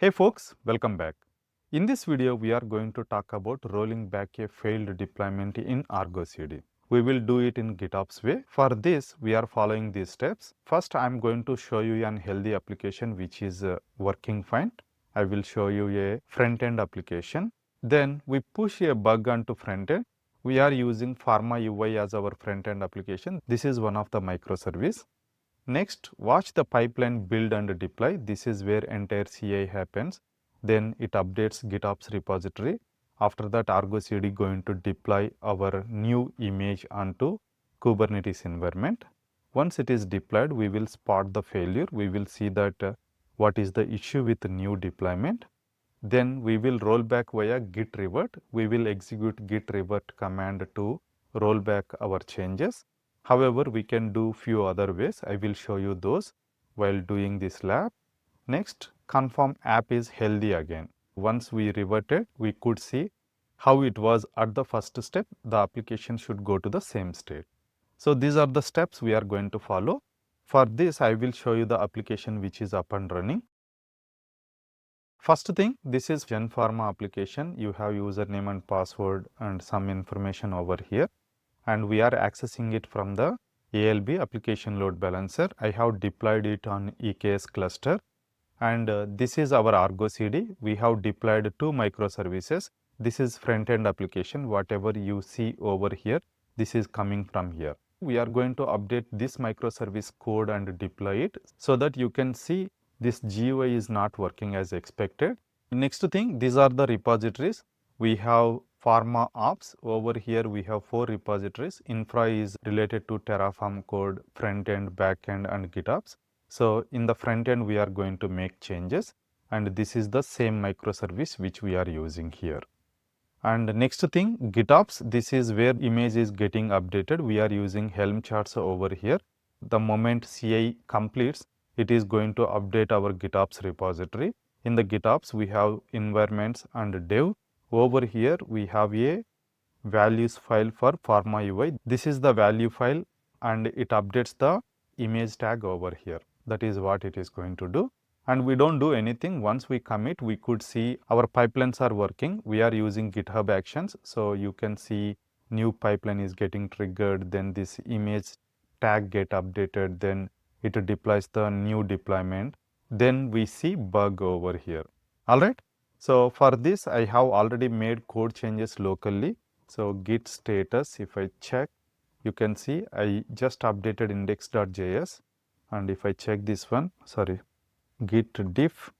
Hey folks, welcome back. In this video, we are going to talk about rolling back a failed deployment in Argo CD. We will do it in GitOps way. For this, we are following these steps. First, I am going to show you an healthy application which is working fine. I will show you a front-end application. Then we push a bug onto front-end. We are using Pharma UI as our front-end application. This is one of the microservice. Next, watch the pipeline build and deploy. This is where entire CI happens. Then it updates GitOps repository. After that, Argo CD going to deploy our new image onto Kubernetes environment. Once it is deployed, we will spot the failure. We will see that what is the issue with the new deployment. Then we will roll back via git revert. We will execute git revert command to roll back our changes. However, we can do few other ways. I will show you those while doing this lab. Next, confirm app is healthy again. Once we reverted, we could see how it was at the first step. The application should go to the same state. So these are the steps we are going to follow. For this, I will show you the application which is up and running. First thing, this is Gen Pharma application. You have username and password and some information over here, and we are accessing it from the ALB application load balancer. I have deployed it on EKS cluster, and this is our Argo CD. We have deployed 2 microservices. This is front end application. Whatever you see over here, this is coming from here. We are going to update this microservice code and deploy it so that you can see this GUI is not working as expected. Next thing, these are the repositories. We have Pharma ops. Over here we have 4 repositories. Infra is related to Terraform code, front end, back end and GitOps. So in the front end we are going to make changes, and this is the same microservice which we are using here. And next thing, GitOps, this is where image is getting updated. We are using Helm charts over here. The moment CI completes, it is going to update our GitOps repository. In the GitOps, we have environments and dev. Over here, we have a values file for Pharma UI. This is the value file, and it updates the image tag over here. That is what it is going to do. And we don't do anything. Once we commit, we could see our pipelines are working. We are using GitHub Actions. So you can see new pipeline is getting triggered, then this image tag get updated, then it deploys the new deployment. Then we see bug over here. All right. So for this, I have already made code changes locally. So git status, if I check, you can see I just updated index.js. And if I check this one, sorry, git diff,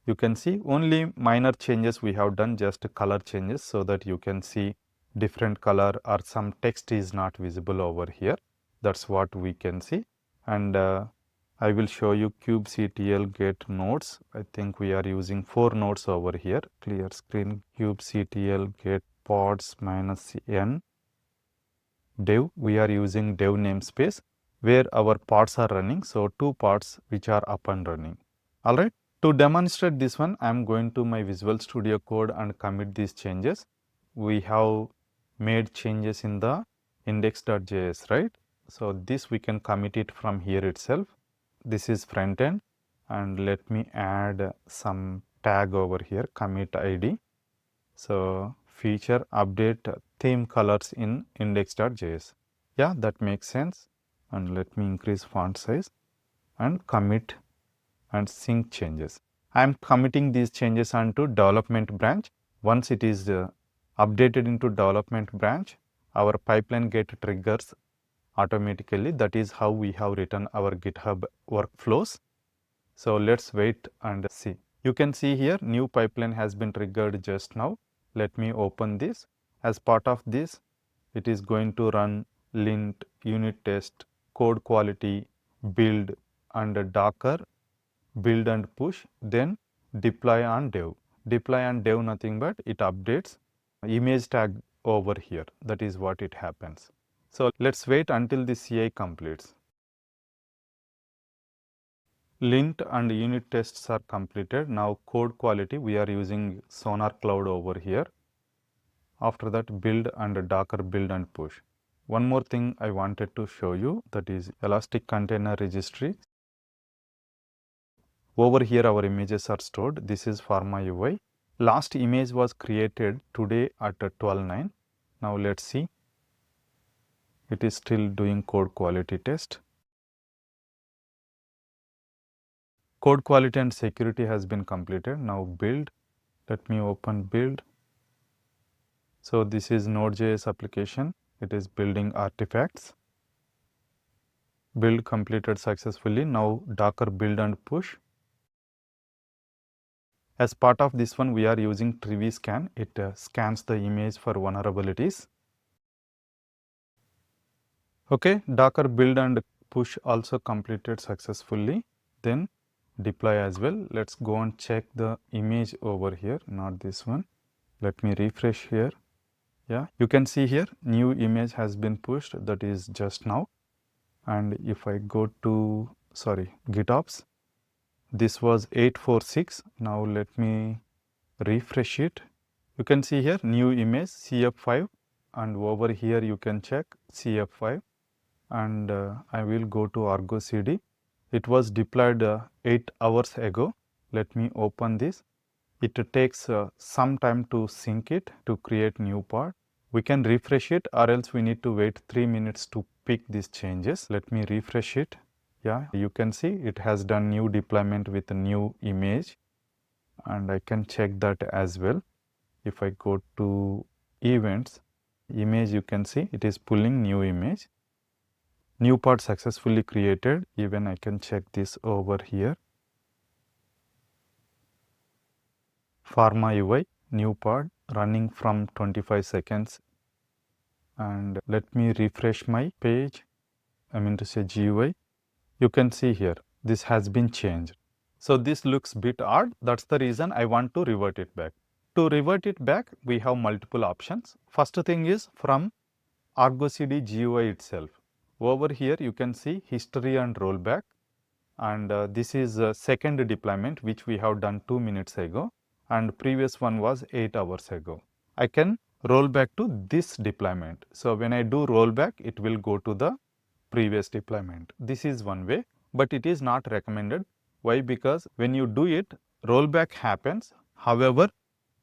you can see only minor changes we have done, just color changes, so that you can see different color or some text is not visible over here. That's what we can see. And I will show you kubectl get nodes. I think we are using 4 nodes over here. Clear screen, kubectl get pods minus n dev. We are using dev namespace where our pods are running. So 2 pods which are up and running. All right. To demonstrate this one, I am going to my Visual Studio Code and commit these changes. We have made changes in the index.js, right? So this we can commit it from here itself. This is front end, and let me add some tag over here, commit ID. So feature update theme colors in index.js. Yeah, that makes sense. And let me increase font size and commit and sync changes. I am committing these changes onto development branch. Once it is updated into development branch, our pipeline get triggers automatically. That is how we have written our GitHub workflows. So let's wait and see. You can see here new pipeline has been triggered just now. Let me open this. As part of this, it is going to run lint, unit test, code quality, build and Docker, build and push, then deploy and dev. Deploy and dev nothing but it updates image tag over here. That is what it happens. So let's wait until the CI completes. Lint and unit tests are completed. Now code quality, we are using Sonar Cloud over here. After that, build and Docker build and push. One more thing I wanted to show you, that is Elastic Container Registry. Over here our images are stored. This is Pharma UI. Last image was created today at 12:09. Now let's see. It is still doing code quality test. Code quality and security has been completed. Now build. Let me open build. So this is Node.js application. It is building artifacts. Build completed successfully. Now Docker build and push. As part of this one, we are using Trivy scan. It scans the image for vulnerabilities. Okay, Docker build and push also completed successfully. Then deploy as well. Let's go and check the image over here, not this one. Let me refresh here. Yeah, you can see here new image has been pushed, that is just now. And if I go to GitOps, this was 846. Now let me refresh it. You can see here new image CF5, and over here you can check CF5, and I will go to Argo CD. It was deployed 8 hours ago. Let me open this. It takes some time to sync it to create new part. We can refresh it, or else we need to wait 3 minutes to pick these changes. Let me refresh it. Yeah, you can see it has done new deployment with a new image, and I can check that as well. If I go to events, image, you can see it is pulling new image. New part successfully created. Even I can check this over here. Pharma UI, new part running from 25 seconds. And let me refresh my page. I mean to say GUI. You can see here this has been changed. So this looks bit odd. That's the reason I want to revert it back. To revert it back, we have multiple options. First thing is from Argo CD GUI itself. Over here you can see history and rollback, and this is second deployment which we have done 2 minutes ago, and previous one was 8 hours ago. I can roll back to this deployment. So when I do rollback, it will go to the previous deployment. This is one way, but it is not recommended. Why? Because when you do it, rollback happens. However,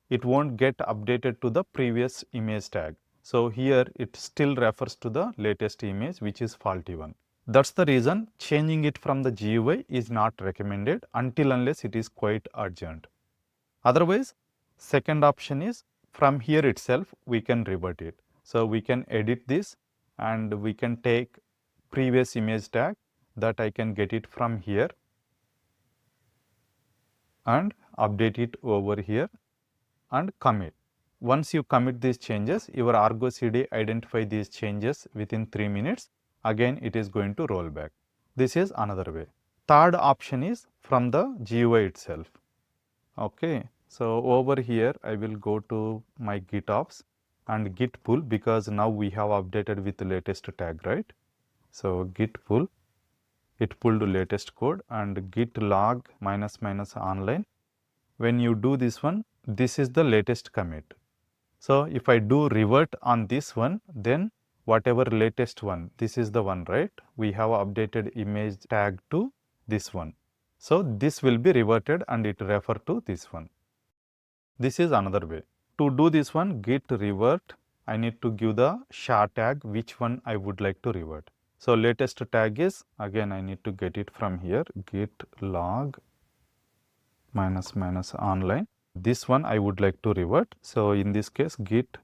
it won't get updated to the previous image tag. So here it still refers to the latest image, which is faulty one. That's the reason changing it from the GUI is not recommended until unless it is quite urgent. Otherwise, second option is from here itself we can revert it. So we can edit this and we can take previous image tag that I can get it from here and update it over here and commit. Once you commit these changes, your Argo CD identify these changes within 3 minutes. Again, it is going to roll back. This is another way. Third option is from the GUI itself. Okay. So over here, I will go to my GitOps and git pull, because now we have updated with the latest tag, right? So git pull, it pulled latest code, and git log -- online. When you do this one, this is the latest commit. So if I do revert on this one, then whatever latest one, this is the one, right? We have updated image tag to this one. So this will be reverted and it refer to this one. This is another way. To do this one, git revert, I need to give the SHA tag, which one I would like to revert. So latest tag is, again I need to get it from here, git log -- online. This one I would like to revert. So in this case, git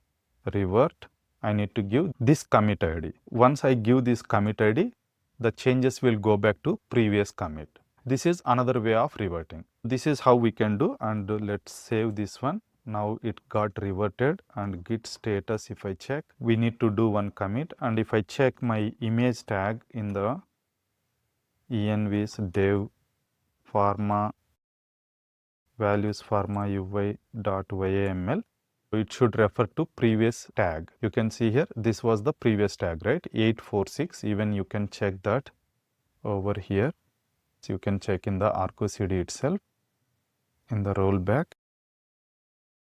revert, I need to give this commit ID. Once I give this commit ID, the changes will go back to previous commit. This is another way of reverting. This is how we can do, and let's save this one. Now it got reverted, and git status, if I check, we need to do one commit, and if I check my image tag in the envs dev pharma values pharma UI.yaml, it should refer to previous tag. You can see here, this was the previous tag, right? 846, even you can check that over here. So you can check in the Argo CD itself, in the rollback.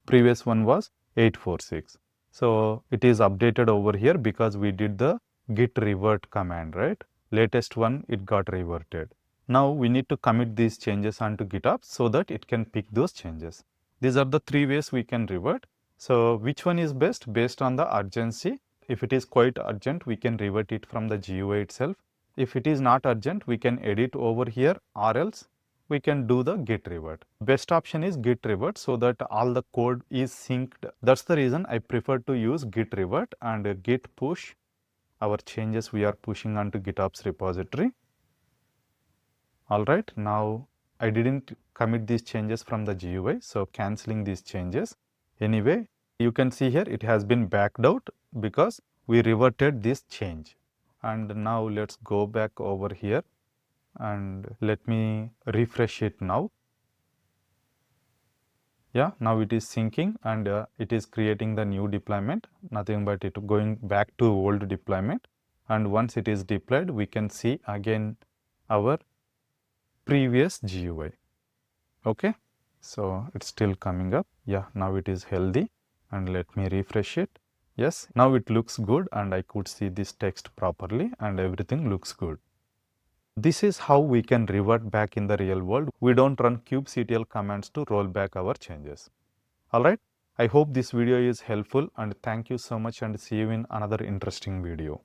Previous one was 846. So it is updated over here because we did the git revert command, right? Latest one, it got reverted. Now we need to commit these changes onto GitOps so that it can pick those changes. These are the 3 ways we can revert. So which one is best? Based on the urgency. If it is quite urgent, we can revert it from the GUI itself. If it is not urgent, we can edit over here, or else we can do the git revert. Best option is git revert so that all the code is synced. That's the reason I prefer to use git revert and git push our changes we are pushing onto GitOps repository. Alright, now I didn't commit these changes from the GUI, so cancelling these changes. Anyway, you can see here it has been backed out because we reverted this change. And now let's go back over here and let me refresh it now. Yeah, now it is syncing and it is creating the new deployment, nothing but it going back to old deployment. And once it is deployed, we can see again our previous GUI. Okay, so it's still coming up. Yeah, now it is healthy and let me refresh it. Yes, now it looks good and I could see this text properly and everything looks good. This is how we can revert back in the real world. We don't run kubectl commands to roll back our changes. Alright, I hope this video is helpful and thank you so much and see you in another interesting video.